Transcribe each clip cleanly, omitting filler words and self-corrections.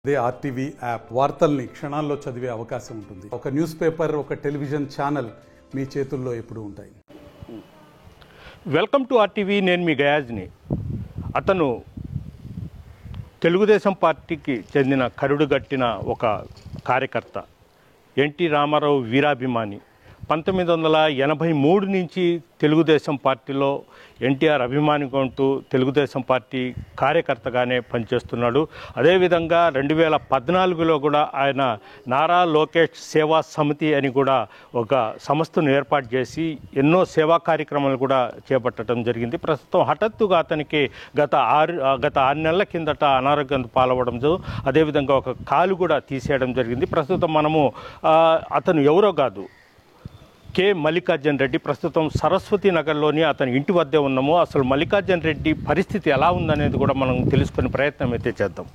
అదే RTV app వార్తల్ని క్షణాల్లో చదివే అవకాశం ఉంటుంది. ఒక న్యూస్ పేపర్, ఒక టెలివిజన్ ఛానల్ మీ చేతుల్లో ఎప్పుడూ ఉంటాయి. Welcome to RTV. నేను మీ గయాజ్ని. అతను తెలుగుదేశం పార్టీకి చెందిన కరుడుగట్టిన ఒక కార్యకర్త, ఎన్టీ రామారావు వీరాభిమాని. 1983 నుంచి తెలుగుదేశం పార్టీలో ఎన్టీఆర్ అభిమానిగా ఉంటూ తెలుగుదేశం పార్టీ కార్యకర్తగానే పనిచేస్తున్నాడు. అదేవిధంగా 2014లో కూడా ఆయన నారా లోకేష్ సేవా సమితి అని కూడా ఒక సంస్థను ఏర్పాటు చేసి ఎన్నో సేవా కార్యక్రమాలు కూడా చేపట్టడం జరిగింది. ప్రస్తుతం హఠాత్తుగా అతనికి గత 6 నెలల కిందట అనారోగ్యం పాలవడంతో అదేవిధంగా ఒక కాలు కూడా తీసేయడం జరిగింది. ప్రస్తుతం మనము అతను ఎవరో కాదు, కె మల్లికార్జున రెడ్డి. ప్రస్తుతం సరస్వతి నగర్లోని అతని ఇంటి వద్దే ఉన్నాము. అసలు మల్లికార్జున రెడ్డి పరిస్థితి ఎలా ఉందనేది కూడా మనం తెలుసుకునే ప్రయత్నం అయితే చేద్దాం.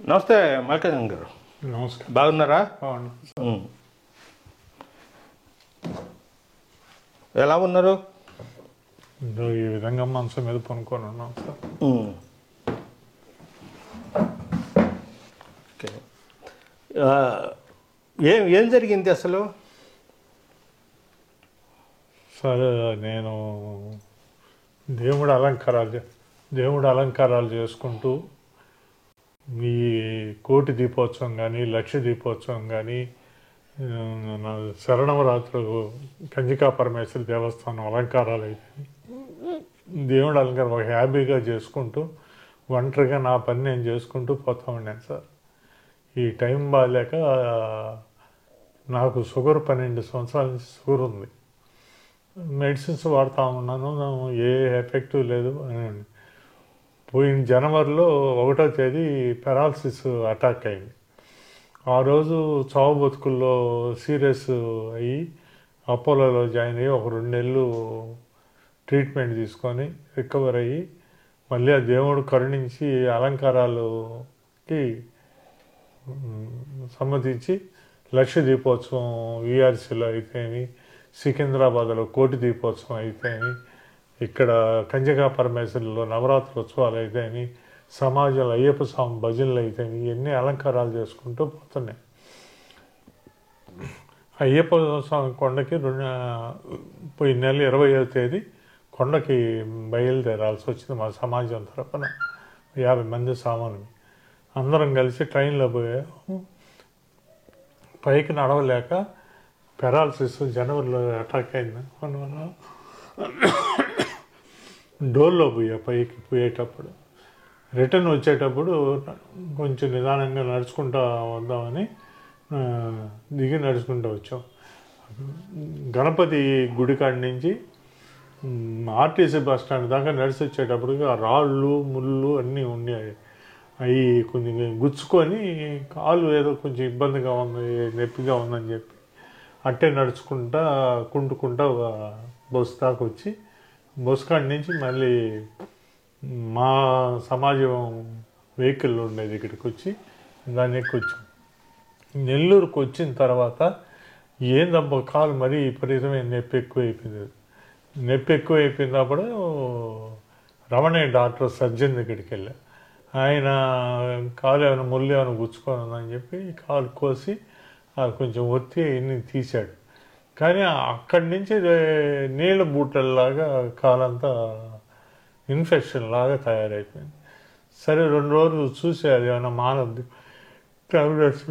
నమస్తే మల్లికార్జున గారు. నమస్కారం. బాగున్నారా? ఎలా ఉన్నారు? ఈ విధంగా మనసు మీద పనుకొని ఉన్నాం సార్. ఓకే. ఏం జరిగింది అసలు? సరే, నేను దేవుడు అలంకారాలు చేసుకుంటూ ఈ కోటి దీపోత్సవం కానీ, లక్ష దీపోత్సవం కానీ, శరణవరాత్రులు, కంచికా పరమేశ్వరి దేవస్థానం అలంకారాలు అయితే దేవుడు అలంకారం ఒక హ్యాపీగా చేసుకుంటూ ఒంటరిగా నా పని నేను చేసుకుంటూ పోతా ఉన్నాను సార్. ఈ టైం బాగాలేక నాకు షుగర్ 12 సంవత్సరాల నుంచి షుగర్ ఉంది. మెడిసిన్స్ వాడుతూ ఉన్నాను, ఏ ఎఫెక్టివ్ లేదు. పోయిన జనవరిలో 1వ తేదీ పెరాలసిస్ అటాక్ అయింది. ఆ రోజు చావు బతుకుల్లో సీరియస్ అయ్యి అపోలోలో జాయిన్ అయ్యి ఒక 2 నెలలు ట్రీట్మెంట్ తీసుకొని రికవర్ అయ్యి మళ్ళీ ఆ దేవుడు కరుణించి అలంకారాలకి సమ్మతించి లక్ష దీపోత్సవం విఆర్సీలో అయితేని, సికింద్రాబాద్లో కోటి దీపోత్సవం అయితేని, ఇక్కడ కంచికా పరమేశ్వరిలో నవరాత్రి ఉత్సవాలు అయితేని, సమాజంలో అయ్యప్ప స్వామి భజనలు అయితేని, ఎన్ని అలంకారాలు చేసుకుంటూ పోతున్నాయి. అయ్యప్ప స్వామి కొండకి పోయిన నెల 20వ తేదీ కొండకి బయలుదేరాల్సి వచ్చింది. మా సమాజం తరపున 50 మంది సామాను అందరం కలిసి ట్రైన్లో పోయాము. పైకి నడవలేక పెరాలసిస్ జనవరిలో అటాక్ అయింది. అందువల్ల డోర్లో పైకి పోయేటప్పుడు రిటర్న్ వచ్చేటప్పుడు కొంచెం నిదానంగా నడుచుకుంటూ వద్దామని దిగి నడుచుకుంటూ వచ్చాం. గణపతి గుడి కాడి నుంచి ఆర్టీసీ బస్ స్టాండ్ దాకా నడిచి వచ్చేటప్పటికి ఆ రాళ్ళు ముళ్ళు అన్నీ ఉన్నాయి. అవి కొంచెం గుచ్చుకొని కాలు ఏదో కొంచెం ఇబ్బందిగా ఉంది, నొప్పిగా ఉందని చెప్పి అట్టే నడుచుకుంటా కుంటుకుంటా బస్సు దాకా వచ్చి బస్సు కాడి నుంచి మళ్ళీ మా సమాజం వెహికల్ ఉండేది ఇక్కడికి వచ్చి దాన్ని ఎక్కొచ్చాం. నెల్లూరుకు వచ్చిన తర్వాత ఏందబ్బా కాలు మరీ విపరీతమైన నొప్పి ఎక్కువైపోయినప్పుడు రమణయ్య డాక్టర్ సర్జన్ దగ్గరికి వెళ్ళా. ఆయన కాలు ఏమైనా ముళ్ళు ఏమైనా గుచ్చుకోనని చెప్పి కాలు కోసి కొంచెం ఒత్తి ఇన్ని తీశాడు. కానీ అక్కడి నుంచి నీళ్ళ బూటల్లాగా కాలంతా ఇన్ఫెక్షన్ లాగా తయారైపోయింది. సరే 2 రోజులు చూసి అది ఏమైనా మానద్దు టాబ్లెట్స్,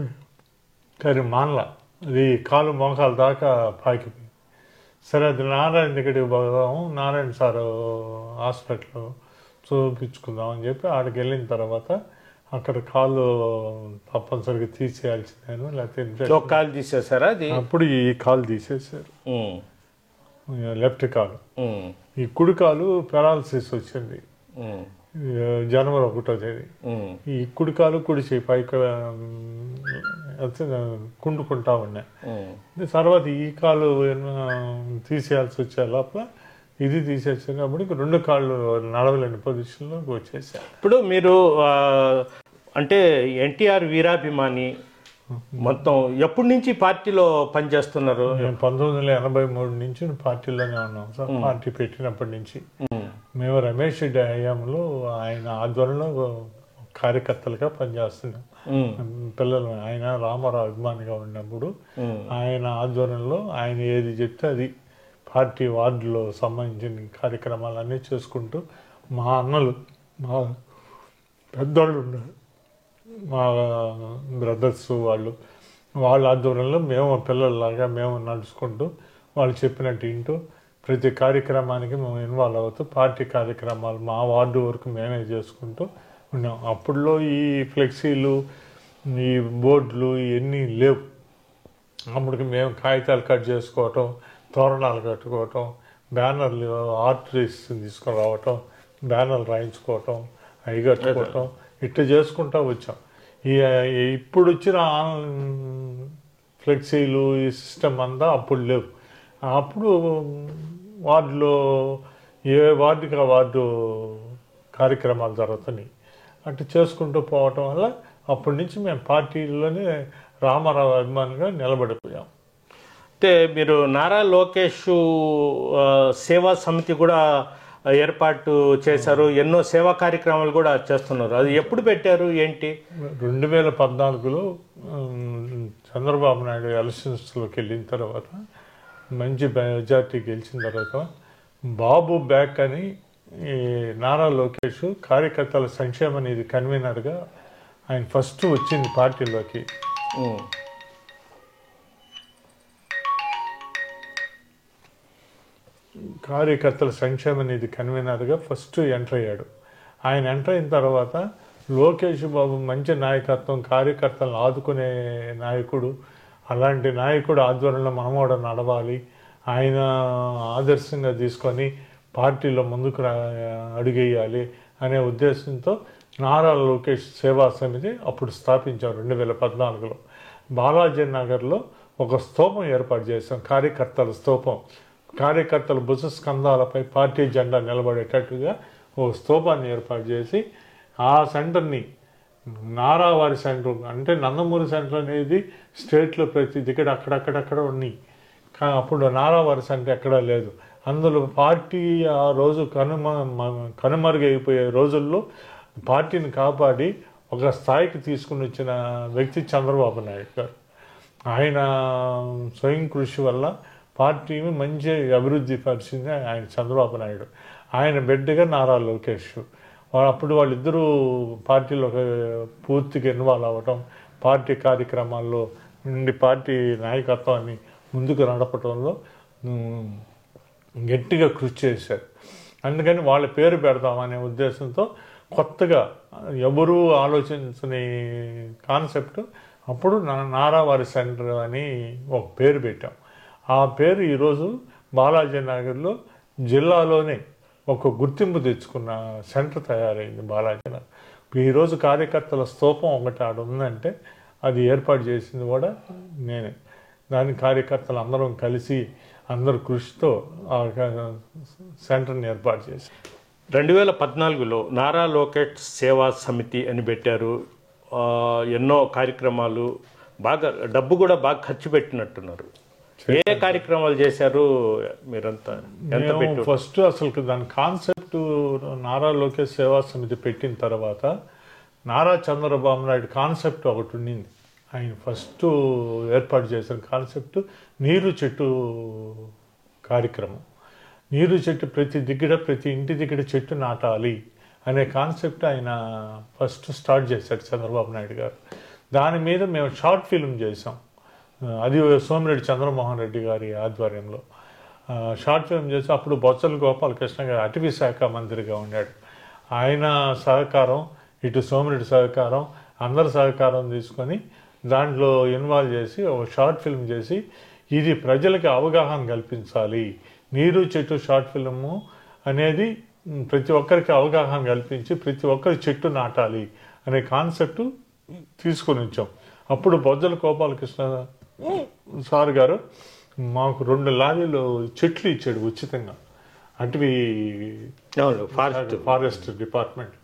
కానీ మానలా. అది కాలు మోకాల దాకా పాకిపోయింది. సరే అది నారాయణ దగ్గరికి పోదాము, నారాయణ సార్ హాస్పిటల్లో చూపించుకుందాం అని చెప్పి ఆడికి వెళ్ళిన తర్వాత అక్కడ కాలు తప్పనిసరిగా తీసేయాల్సిందేను, లేకపోతే కాలు తీసేసారా? అది అప్పుడు ఈ కాలు తీసేసారు, లెఫ్ట్ కాలు. ఈ కుడి కాలు పెరాలసిస్ వచ్చింది జనవరి 1వ తేదీ. ఈ కుడి కాలు కుడి చేయి పైకి కుంటుకుంటా ఉన్నాయి. తర్వాత ఈ కాలు తీసేయాల్సి వచ్చే లోపల ఇది తీసేసినప్పుడు 2 కాళ్ళు నడవలేని పొజిషన్లోకి వచ్చేసారు. ఇప్పుడు మీరు అంటే ఎన్టీఆర్ వీరాభిమాని మొత్తం ఎప్పటి నుంచి పార్టీలో పనిచేస్తున్నారు? మేము 1983 నుంచి పార్టీలోనే ఉన్నాం సార్. పార్టీ పెట్టినప్పటి నుంచి మేము రమేష్ రెడ్డి హయాంలో ఆయన ఆధ్వర్యంలో కార్యకర్తలుగా పనిచేస్తున్నాం. పిల్లలు ఆయన రామారావు అభిమానిగా ఉన్నప్పుడు ఆయన ఆధ్వర్యంలో ఆయన ఏది చెప్తే అది పార్టీ వార్డులో సంబంధించిన కార్యక్రమాలన్నీ చేసుకుంటూ మా అన్నలు మా పెద్దవాళ్ళు ఉన్నారు, మా బ్రదర్స్ వాళ్ళ ఆధ్వర్యంలో మేము పిల్లల్లాగా మేము నడుచుకుంటూ వాళ్ళు చెప్పినట్టు వింటూ ప్రతి కార్యక్రమానికి మేము ఇన్వాల్వ్ అవుతూ పార్టీ కార్యక్రమాలు మా వార్డు వరకు మేమే చేసుకుంటూ ఉన్నాం. అప్పుడులో ఈ ఫ్లెక్సీలు ఈ బోర్డులు ఇవన్నీ లేవు. అప్పటికి మేము కాగితాలు కట్ చేసుకోవటం, తోరణాలు కట్టుకోవటం, బ్యానర్లు ఆర్టిస్ట్ తీసుకొని రావటం, బ్యానర్లు రాయించుకోవటం, అవి కట్టుకోవటం ఇట్లా చేసుకుంటూ వచ్చాం. ఇప్పుడు వచ్చిన ఫ్లెక్సీలు ఈ సిస్టమ్ అంతా అప్పుడు లేవు. అప్పుడు వార్డులో ఏ వార్డుకి ఆ వార్డు కార్యక్రమాలు జరుగుతున్నాయి. అట్లా చేసుకుంటూ పోవటం వల్ల అప్పటి నుంచి మేము పార్టీలోనే రామారావు అభిమానిగా నిలబడిపోయాం. అంటే మీరు నారా లోకేష్ సేవా సమితి కూడా ఏర్పాటు చేశారు, ఎన్నో సేవా కార్యక్రమాలు కూడా చేస్తున్నారు. అది ఎప్పుడు పెట్టారు ఏంటి? 2014లో చంద్రబాబు నాయుడు ఎలక్షన్స్లోకి వెళ్ళిన తర్వాత మంచి మెజార్టీ గెలిచిన తర్వాత బాబు బ్యాక్ అని ఈ నారా లోకేష్ కార్యకర్తల సంక్షేమ నిధి కన్వీనర్గా ఆయన ఫస్ట్ వచ్చింది పార్టీలోకి. కార్యకర్తల సంక్షేమ నిధి కన్వీనర్గా ఫస్ట్ ఎంటర్ అయ్యాడు. ఆయన ఎంటర్ అయిన తర్వాత లోకేష్ బాబు మంచి నాయకత్వం, కార్యకర్తలను ఆదుకునే నాయకుడు, అలాంటి నాయకుడు ఆధ్వర్యంలో మనం కూడా నడవాలి, ఆయన ఆదర్శంగా తీసుకొని పార్టీలో ముందుకు అడుగేయాలి అనే ఉద్దేశంతో నారా లోకేష్ సేవా సమితి అప్పుడు స్థాపించారు 2014లో. బాలాజీ నగర్లో ఒక స్తూపం ఏర్పాటు చేశాం, కార్యకర్తల స్తూపం. కార్యకర్తల భుజ స్కంధాలపై పార్టీ జెండా నిలబడేటట్టుగా ఒక స్తూపాన్ని ఏర్పాటు చేసి ఆ సెంటర్ని నారావారి సెంటర్ అంటే నందమూరి సెంటర్ అనేది స్టేట్లో ప్రతి దిక్కడ అక్కడక్కడక్కడ ఉన్నాయి. అప్పుడు నారావారి సెంటర్ ఎక్కడా లేదు. అందులో పార్టీ ఆ రోజు కనుమరుగైపోయే రోజుల్లో పార్టీని కాపాడి ఒక స్థాయికి తీసుకుని వచ్చిన వ్యక్తి చంద్రబాబు నాయుడు గారు. ఆయన స్వయం కృషి వల్ల పార్టీని మంచి అభివృద్ధి పరిచింది ఆయన చంద్రబాబు నాయుడు. ఆయన బిడ్డగా నారా లోకేష్. అప్పుడు వాళ్ళిద్దరూ పార్టీలో పూర్తిగా ఇన్వాల్వ్ అవ్వటం, పార్టీ కార్యక్రమాల్లో నుండి పార్టీ నాయకత్వాన్ని ముందుకు నడపటంలో గట్టిగా కృషి చేశారు. అందుకని వాళ్ళ పేరు పెడదామనే ఉద్దేశంతో కొత్తగా ఎవరూ ఆలోచించని కాన్సెప్ట్ అప్పుడు నారావారి సెంటర్ అని ఒక పేరు పెట్టాం. ఆ పేరు ఈరోజు బాలాజీ నగర్లో జిల్లాలోనే ఒక గుర్తింపు తెచ్చుకున్న సెంటర్ తయారైంది బాలాజీ నగర్. ఈరోజు కార్యకర్తల స్తూపం ఒకటి ఆడ ఉందంటే అది ఏర్పాటు చేసింది కూడా నేనే. దాని కార్యకర్తలు అందరం కలిసి అందరు కృషితో ఆ సెంటర్ని ఏర్పాటు చేసి 2014లో నారా లోకేష్ సేవా సమితి అని పెట్టారు. ఎన్నో కార్యక్రమాలు, బాగా డబ్బు కూడా బాగా ఖర్చు పెట్టినట్టున్నారు. ఏ కార్యక్రమాలు చేశారు మీరంతా? ఎంత పెట్టు? ఫస్ట్ అసలు దాని కాన్సెప్ట్ నారా లోకేష్ సేవా సమితి పెట్టిన తర్వాత నారా చంద్రబాబు నాయుడు కాన్సెప్ట్ ఒకటి ఉండింది. ఆయన ఫస్ట్ ఏర్పాటు చేసిన కాన్సెప్ట్ నీరు చెట్టు కార్యక్రమం. నీరు చెట్టు ప్రతి ఇంటి దగ్గర చెట్టు నాటాలి అనే కాన్సెప్ట్ ఆయన ఫస్ట్ స్టార్ట్ చేశాడు చంద్రబాబు నాయుడు గారు. దాని మీద మేము షార్ట్ ఫిల్మ్ చేసాం. అది సోమిరెడ్డి చంద్రమోహన్ రెడ్డి గారి ఆధ్వర్యంలో షార్ట్ ఫిల్మ్ చేసి అప్పుడు బొత్సల గోపాలకృష్ణ గారు అటవీ శాఖ మంత్రిగా ఉన్నాడు. ఆయన సహకారం, ఇటు సోమిరెడ్డి సహకారం, అందరి సహకారం తీసుకొని దాంట్లో ఇన్వాల్వ్ చేసి ఒక షార్ట్ ఫిల్మ్ చేసి ఇది ప్రజలకి అవగాహన కల్పించాలి. నీరు చెట్టు షార్ట్ ఫిల్ము అనేది ప్రతి ఒక్కరికి అవగాహన కల్పించి ప్రతి ఒక్కరి చెట్టు నాటాలి అనే కాన్సెప్ట్ తీసుకొని వచ్చాం. అప్పుడు బొజ్జల గోపాలకృష్ణ సార్ గారు మాకు 2 లారీలు చెట్లు ఇచ్చాడు ఉచితంగా. అటవీ ఫారెస్ట్ డిపార్ట్మెంట్.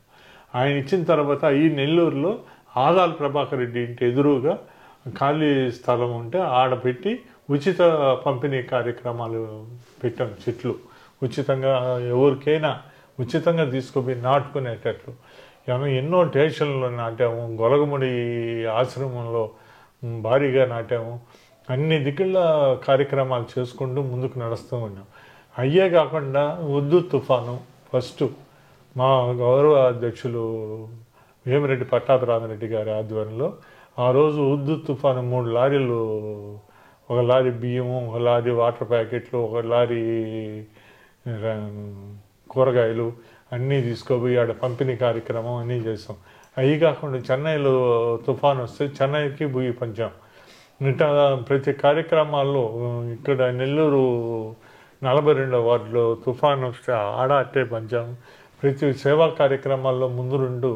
ఆయన ఇచ్చిన తర్వాత ఈ నెల్లూరులో ఆదాల ప్రభాకర్ రెడ్డి ఇంటి ఎదురుగా ఖాళీ స్థలం ఉంటే ఆడ పెట్టి ఉచిత పంపిణీ కార్యక్రమాలు పెట్టాం. చెట్లు ఉచితంగా ఎవరికైనా ఉచితంగా తీసుకుపోయి నాటుకునేటట్లు ఎన్నో స్టేషన్లో నాటాము. గొలగముడి ఆశ్రమంలో భారీగా నాటాము. అన్ని దిక్కుల కార్యక్రమాలు చేసుకుంటూ ముందుకు నడుస్తూ ఉన్నాం. అయ్యే కాకుండా ఉద్దు తుఫాను ఫస్ట్ మా గౌరవ అధ్యక్షులు వేమిరెడ్డి పట్టాభిరామిరెడ్డి గారి ఆధ్వర్యంలో ఆ రోజు ఉద్దు తుఫాను 3 లారీలు, ఒక లారీ బియ్యము, ఒక లారీ వాటర్ ప్యాకెట్లు, ఒక లారీ కూరగాయలు అన్నీ తీసుకుపోయి ఆడ పంపిణీ కార్యక్రమం అన్నీ చేసాం. అవి కాకుండా చెన్నైలో తుఫాను వస్తే చెన్నైకి పోయి పంచాం. ఇట్లా ప్రతి కార్యక్రమాల్లో ఇక్కడ నెల్లూరు 42వ వార్డులో తుఫాను వస్తే ఆడ అట్టే పంచాము. ప్రతి సేవా కార్యక్రమాల్లో ముందు రెండు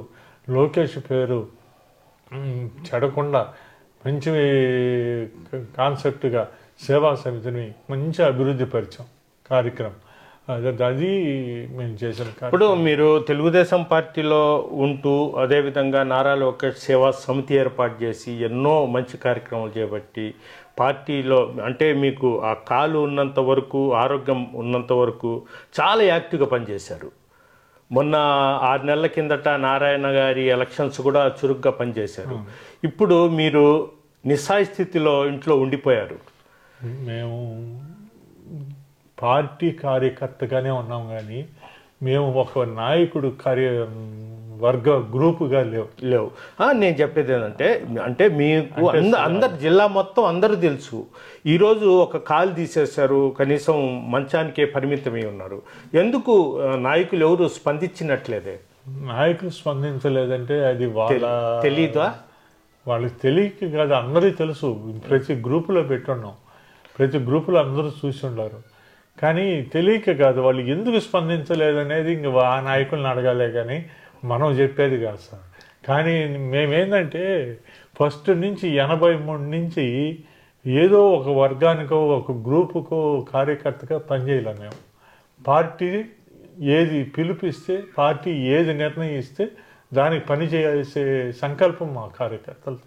లోకేష్ పేరు చెడకుండా మంచి కాన్సెప్ట్గా సేవా సమితిని మంచి అభివృద్ధి పరిచాం కార్యక్రమం. అది మేము చేసిన. ఇప్పుడు మీరు తెలుగుదేశం పార్టీలో ఉంటూ అదేవిధంగా నారా లోకేష్ సేవా సమితి ఏర్పాటు చేసి ఎన్నో మంచి కార్యక్రమాలు చేపట్టి పార్టీలో అంటే మీకు ఆ కాలు ఉన్నంత వరకు, ఆరోగ్యం ఉన్నంత వరకు చాలా యాక్టివ్గా పనిచేశారు. మొన్న 6 నెలల కిందట నారాయణ గారి ఎలక్షన్స్ కూడా చురుగ్గా పనిచేశారు. ఇప్పుడు మీరు నిస్సాయ స్థితిలో ఇంట్లో ఉండిపోయారు. మేము పార్టీ కార్యకర్తగానే ఉన్నాం కానీ మేము ఒక నాయకుడు వర్గ గ్రూపుగా లేవు. నేను చెప్పేది ఏంటంటే అంటే మీకు అందరు జిల్లా మొత్తం అందరూ తెలుసు. ఈరోజు ఒక కాలు తీసేశారు, కనీసం మంచానికే పరిమితమై ఉన్నారు. ఎందుకు నాయకులు ఎవరు స్పందించినట్లేదే? నాయకులు స్పందించలేదంటే అది తెలీదా? వాళ్ళకి తెలియక కాదు, అందరికీ తెలుసు. ప్రతి గ్రూపులో పెట్టున్నాం, ప్రతి గ్రూపులో అందరూ చూసి ఉన్నారు. కానీ తెలియక కాదు, వాళ్ళు ఎందుకు స్పందించలేదనేది ఇంక ఆ నాయకులను అడగాలే కానీ మనం చెప్పేది కాదు సార్. కానీ మేమేంటంటే ఫస్ట్ నుంచి 83 నుంచి ఏదో ఒక వర్గానికో ఒక గ్రూపుకో కార్యకర్తగా పనిచేయాలి. మేము పార్టీ ఏది పిలిపిస్తే, పార్టీ ఏది నిర్ణయిస్తే దానికి పని చేసే సంకల్పం మా కార్యకర్తలు.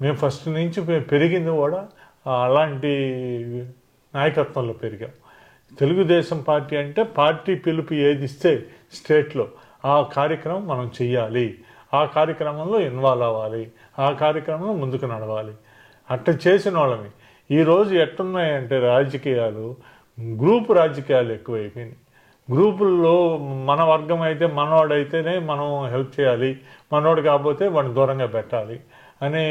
మేము ఫస్ట్ నుంచి పెరిగింది కూడా అలాంటి నాయకత్వంలో పెరిగాం. తెలుగుదేశం పార్టీ అంటే పార్టీ పిలుపు ఏది ఇస్తే స్టేట్లో ఆ కార్యక్రమం మనం చెయ్యాలి, ఆ కార్యక్రమంలో ఇన్వాల్వ్ అవ్వాలి, ఆ కార్యక్రమంలో ముందుకు నడవాలి. అట్లా చేసిన వాళ్ళని ఈరోజు ఎట్టున్నాయంటే రాజకీయాలు, గ్రూపు రాజకీయాలు ఎక్కువైపోయినాయి. గ్రూపుల్లో మన వర్గం అయితే మనవాడైతేనే మనం హెల్ప్ చేయాలి, మనవాడు కాకపోతే వాడిని దూరంగా పెట్టాలి అనే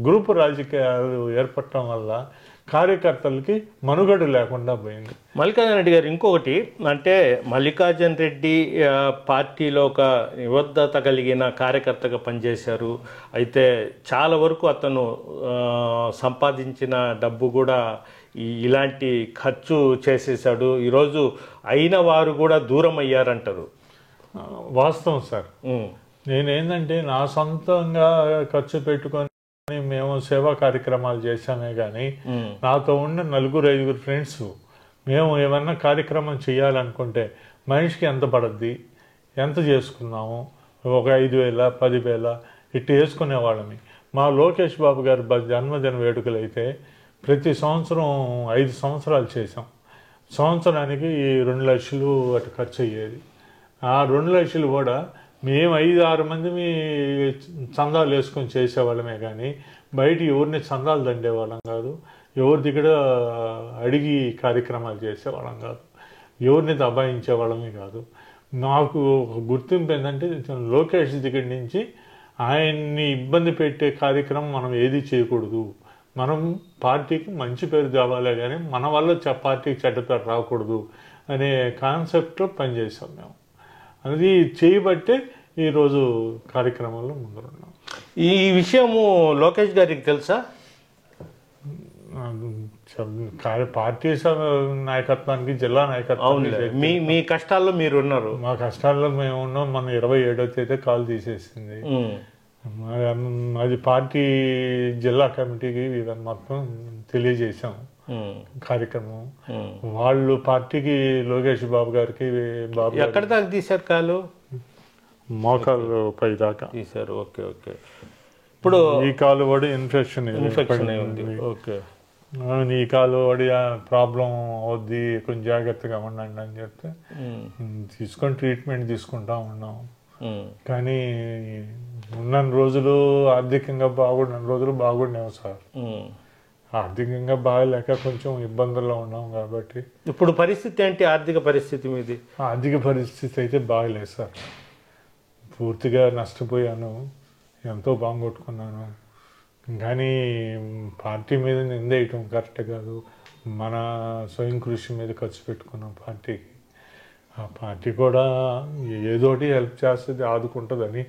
గ్రూపు రాజకీయాలు ఏర్పడటం వల్ల కార్యకర్తలకి మనుగడ లేకుండా పోయింది. మల్లికార్జున రెడ్డి గారు ఇంకొకటి అంటే మల్లికార్జున రెడ్డి పార్టీలో ఒక నిబద్ధత కలిగిన కార్యకర్తగా పనిచేశారు. అయితే చాలా వరకు అతను సంపాదించిన డబ్బు కూడా ఇలాంటి ఖర్చు చేసేసాడు. ఈరోజు అయిన వారు కూడా దూరం అయ్యారంటారు. వాస్తవం సార్. నేనేంటంటే నా సొంతంగా ఖర్చు పెట్టుకొని మేము సేవా కార్యక్రమాలు చేశామే కానీ నాతో ఉన్న 4-5 ఫ్రెండ్స్ మేము ఏమన్నా కార్యక్రమం చేయాలనుకుంటే మనిషికి ఎంత పడద్ది, ఎంత చేసుకున్నాము, ఒక 5,000 10,000 ఇట్టు వేసుకునేవాళ్ళని. మా లోకేష్ బాబు గారి జన్మదిన వేడుకలు అయితే ప్రతి సంవత్సరం 5 సంవత్సరాలు చేసాం. సంవత్సరానికి 2 లక్షలు అటు ఖర్చు అయ్యేది. ఆ 2 లక్షలు కూడా మేము 5-6 మంది చందాలు వేసుకొని చేసేవాళ్ళమే కానీ బయట ఎవరిని చందాలు దండేవాళ్ళం కాదు, ఎవరి దగ్గర అడిగి కార్యక్రమాలు చేసేవాళ్ళం కాదు, ఎవరిని దబాయించేవాళ్ళమే కాదు. నాకు ఒక గుర్తింపు ఏంటంటే లోకేష్ దగ్గర నుంచి ఆయన్ని ఇబ్బంది పెట్టే కార్యక్రమం మనం ఏది చేయకూడదు, మనం పార్టీకి మంచి పేరు తేవాలే కానీ మన వల్ల పార్టీకి చెడ్డ పేరు రాకూడదు అనే కాన్సెప్ట్లో పనిచేసాం మేము. అది చేయబట్టే ఈరోజు కార్యక్రమంలో ముందున్నాం. ఈ విషయము లోకేష్ గారికి తెలుసా? పార్టీ నాయకత్వానికి, జిల్లా నాయకత్వానికి మీ కష్టాల్లో మీరు ఉన్నారు. మా కష్టాల్లో మేము ఉన్నాం. మన 27వ తేదీ కాల్ తీసేసింది. అది పార్టీ జిల్లా కమిటీకి మొత్తం తెలియజేసాం. కార్యక్రమం. వాళ్ళు పార్టీకి లోకేష్ బాబు గారికి ఎక్కడ దాకా తీశారు కాలు? మోకాలు పై దాకా తీశారు. Okay okay. ఇప్పుడు ఈ కాలు పడి ఇన్ఫెక్షన్ ఉంది. ఓకే. ఈ కాలు పడి ప్రాబ్లం అవుద్ది, కొంచెం జాగ్రత్తగా ఉండండి అని చెప్తే తీసుకొని ట్రీట్మెంట్ తీసుకుంటా ఉన్నాం. కానీ ఉన్న రోజులు ఆర్థికంగా బాగున్న రోజులు బాగుండేవి సార్. ఆర్థికంగా బాగలేక కొంచెం ఇబ్బందుల్లో ఉన్నాం కాబట్టి. ఇప్పుడు పరిస్థితి ఏంటి? ఆర్థిక పరిస్థితి మీది? ఆర్థిక పరిస్థితి అయితే బాగలేదు సార్. పూర్తిగా నష్టపోయాను, ఎంతో బాగొట్టుకున్నాను. కానీ పార్టీ మీద నిందేయటం కరెక్ట్ కాదు. మన స్వయం కృషి మీద ఖర్చు పెట్టుకున్నాం పార్టీకి. ఆ పార్టీ కూడా ఏదోటి హెల్ప్ చేస్తుంది, ఆదుకుంటుందని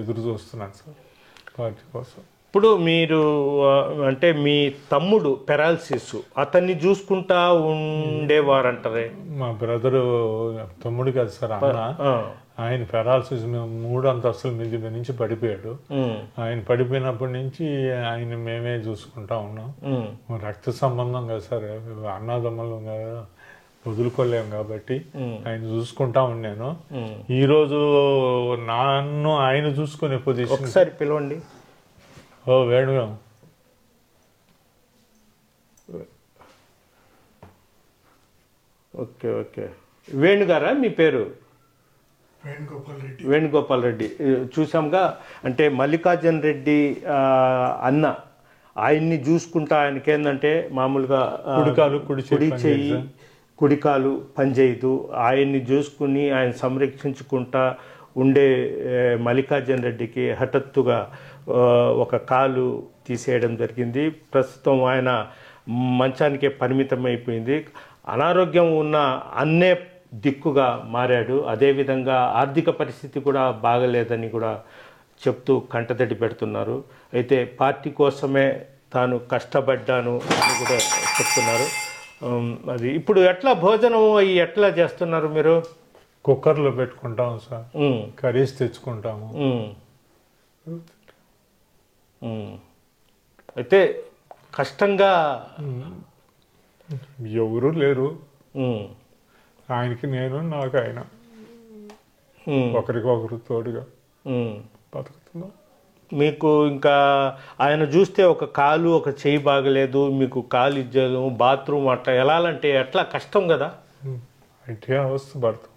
ఎదురు చూస్తున్నాను సార్ పార్టీ కోసం. ఇప్పుడు మీరు అంటే మీ తమ్ముడు పెరాలసిస్, అతన్ని చూసుకుంటా ఉండేవారంటారే? మా బ్రదరు, తమ్ముడు కాదు సార్, అన్న. ఆయన పెరాలసిస్ 3 అంతస్తుల మీద నుంచి పడిపోయాడు. ఆయన పడిపోయినప్పటి నుంచి ఆయన మేమే చూసుకుంటా ఉన్నాం. రక్త సంబంధం కదా సార్, అన్నదమ్ములు కదా, వదులుకోలేము కాబట్టి ఆయన చూసుకుంటా ఉన్నాను. ఈరోజు నన్ను ఆయన చూసుకునే పొజిషన్. ఒకసారి పిలవండి. ఓ వేణుగా, ఓకే ఓకే. వేణుగారా మీ పేరు? వేణుగోపాల్ రెడ్డి. చూసాంగా, అంటే మల్లికార్జున రెడ్డి అన్న, ఆయన్ని చూసుకుంటా ఆయనకి ఏంటంటే మామూలుగా కుడి చెయ్యి కుడికాలు పనిచేయదు. ఆయన్ని చూసుకుని ఆయన సంరక్షించుకుంటా ఉండే మల్లికార్జున రెడ్డికి హఠాత్తుగా ఒక కాలు తీసేయడం జరిగింది. ప్రస్తుతం ఆయన మంచానికే పరిమితం అయిపోయింది. అనారోగ్యం ఉన్న అన్నే దిక్కుగా మారాడు. అదేవిధంగా ఆర్థిక పరిస్థితి కూడా బాగలేదని కూడా చెప్తూ కంటతడి పెడుతున్నారు. అయితే పార్టీ కోసమే తాను కష్టపడ్డాను అని కూడా చెప్తున్నారు. అది ఇప్పుడు ఎట్లా భోజనం అవి ఎట్లా చేస్తున్నారు మీరు? కుక్కర్లో పెట్టుకుంటాము సార్, కర్రీస్ తెచ్చుకుంటాము. అయితే కష్టంగా ఎవరు లేరు, ఆయనకి నేను, నాకు ఆయన, ఒకరికొకరు తోడుగా బతుకుతున్నాం. మీకు ఇంకా ఆయన చూస్తే ఒక కాలు ఒక చెయ్యి బాగలేదు, మీకు కాలు ఇచ్చేది, బాత్రూమ్ అట్లా వెళ్ళాలంటే ఎట్లా కష్టం కదా. అయితే అవస్థ పడతాం.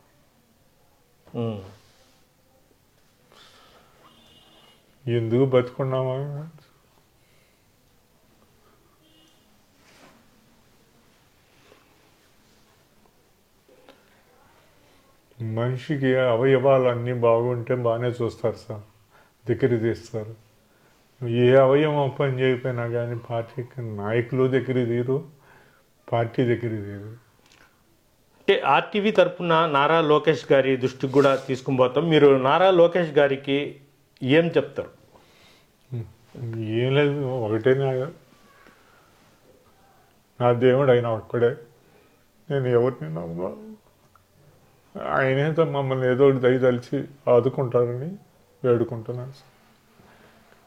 ఎందుకు బతుకున్నామా? మనిషికి అవయవాలు అన్నీ బాగుంటే బాగానే చూస్తారు సార్, దగ్గర తీస్తారు. ఏ అవయవం పని చేయకపోయినా కానీ పార్టీకి నాయకులు దగ్గర తీరు, పార్టీ దగ్గర తీరు. అంటే ఆర్టీవీ తరఫున నారా లోకేష్ గారి దృష్టికి కూడా తీసుకుని పోతాం. మీరు నారా లోకేష్ గారికి ఏం చెప్తారు? ఏం లేదు, ఒకటే నా దేవుడు అయినా ఒక్కడే, నేను ఎవరిని నమ్మ, ఆయనే మమ్మల్ని ఏదో ఒకటి దయదలిచి ఆదుకుంటారని వేడుకుంటున్నాను.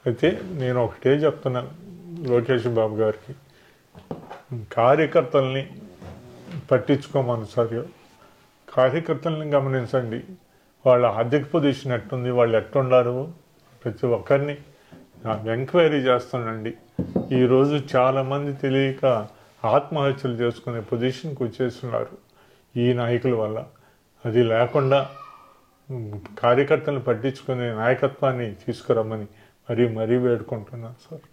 అయితే నేను ఒకటే చెప్తున్నాను లోకేష్ బాబు గారికి, కార్యకర్తల్ని పట్టించుకోమని సార్, కార్యకర్తల్ని గమనించండి. వాళ్ళ ఆర్థిక పొజిషన్ ఎట్టుంది, వాళ్ళు ఎట్టుండారు, ప్రతి ఒక్కరిని ఎంక్వైరీ చేస్తుండండి. ఈరోజు చాలామంది తెలియక ఆత్మహత్యలు చేసుకునే పొజిషన్కి వచ్చేస్తున్నారు ఈ నాయకుల వల్ల. అది లేకుండా కార్యకర్తలను పట్టించుకునే నాయకత్వాన్ని తీసుకురమ్మని మరీ వేడుకుంటున్నాను సార్.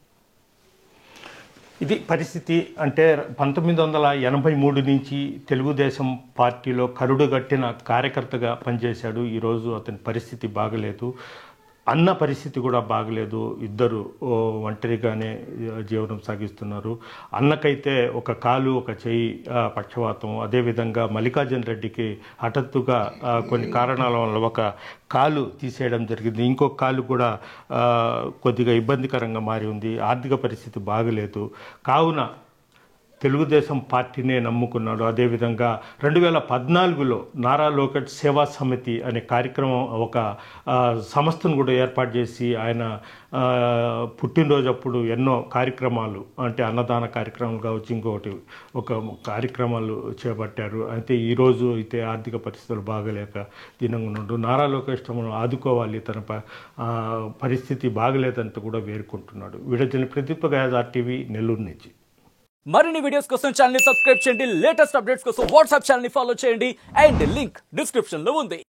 ఇది పరిస్థితి. అంటే 1983 నుంచి తెలుగుదేశం పార్టీలో కరుడుగట్టిన కార్యకర్తగా పనిచేశాడు. ఈరోజు అతని పరిస్థితి బాగలేదు, అన్న పరిస్థితి కూడా బాగలేదు. ఇద్దరు ఒంటరిగానే జీవనం సాగిస్తున్నారు. అన్నకైతే ఒక కాలు ఒక చెయ్యి పక్షవాతం, అదేవిధంగా మల్లికార్జున రెడ్డికి హఠాత్తుగా కొన్ని కారణాల వల్ల ఒక కాలు తీసేయడం జరిగింది. ఇంకొక కాలు కూడా కొద్దిగా ఇబ్బందికరంగా మారి ఉంది. ఆర్థిక పరిస్థితి బాగలేదు. కావున తెలుగుదేశం పార్టీనే నమ్ముకున్నాడు. అదేవిధంగా 2014లో నారా లోకేష్ సేవా సమితి అనే కార్యక్రమం ఒక సంస్థను కూడా ఏర్పాటు చేసి ఆయన పుట్టినరోజు అప్పుడు ఎన్నో కార్యక్రమాలు అంటే అన్నదాన కార్యక్రమాలు కావచ్చు, ఇంకొకటి ఒక కార్యక్రమాలు చేపట్టారు. అయితే ఈరోజు అయితే ఆర్థిక పరిస్థితులు బాగలేక దీనంగా ఉండు నారా లోకేష్ తమను ఆదుకోవాలి, తన పరిస్థితి బాగలేదంటూ కూడా వేడుకుంటున్నాడు. వీడియో ప్రదీప్ గయాజార్ టీవీ నెల్లూరు నుంచి. మరిన్ని వీడియోస్ కోసం ఛానల్ ని సబ్స్క్రైబ్ చేయండి, లేటెస్ట్ అప్డేట్స్ కోసం వాట్సాప్ ఛానల్ ని ఫాలో చేయండి అండ్ లింక్ డిస్క్రిప్షన్ లో ఉంది.